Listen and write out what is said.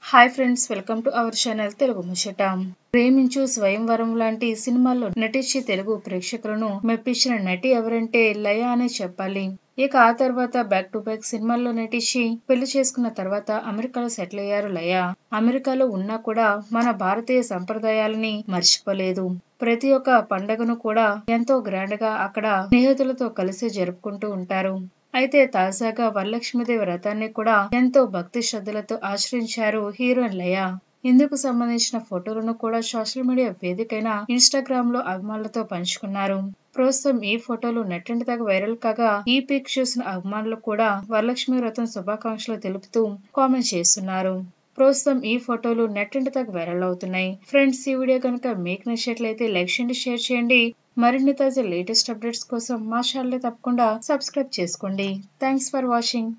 Hi friends, welcome to our channel Telugu ముచ్చట. ప్రేమించు స్వయంవరం లాంటి సినిమాల్లో నటించి తెలుగు ప్రేక్షకులను మెప్పించిన నటి ఎవరంటే లయ అనే చెప్పాలి. ఇక ఆ తర్వాత బ్యాక్ టు బ్యాక్ సినిమాల్లో నటించి పెళ్లి చేసుకున్న తర్వాత అమెరికాలో సెటిల్ అయ్యారు లయ. అమెరికాలో ఉన్నా కూడా మన భారతీయ సంప్రదాయాలని మర్చిపోలేదు. ప్రతి ఒక్క పండుగను కూడా ఎంతో గ్రాండ్ గా అక్కడ స్నేహితులతో కలిసి జరుపుకుంటూ ఉంటారు. అయితే తాజాగా వరలక్ష్మీదేవి వ్రతాన్ని కూడా ఎంతో భక్తి శ్రద్ధలతో ఆచరించారు హీరోయిన్ లయ. ఇందుకు సంబంధించిన ఫోటోలను కూడా సోషల్ మీడియా వేదికైన ఇన్స్టాగ్రామ్ లో అభిమానులతో పంచుకున్నారు. ప్రస్తుతం ఈ ఫోటోలు నెట్టింటి దాకా వైరల్ కాగా ఈ పిక్ చూసిన అభిమానులు కూడా వరలక్ష్మి వ్రతం శుభాకాంక్షలు తెలుపుతూ కామెంట్ చేస్తున్నారు. ప్రస్తుతం ఈ ఫోటోలు నెట్టింటి దాకా వైరల్ అవుతున్నాయి. ఫ్రెండ్స్, ఈ వీడియో కనుక మీకు నచ్చినట్లయితే లైక్ చేయండి, షేర్ చేయండి. మరిన్ని తాజా లేటెస్ట్ అప్డేట్స్ కోసం మా ఛానల్ తప్పకుండా సబ్స్క్రైబ్ చేసుకోండి. Thanks for watching.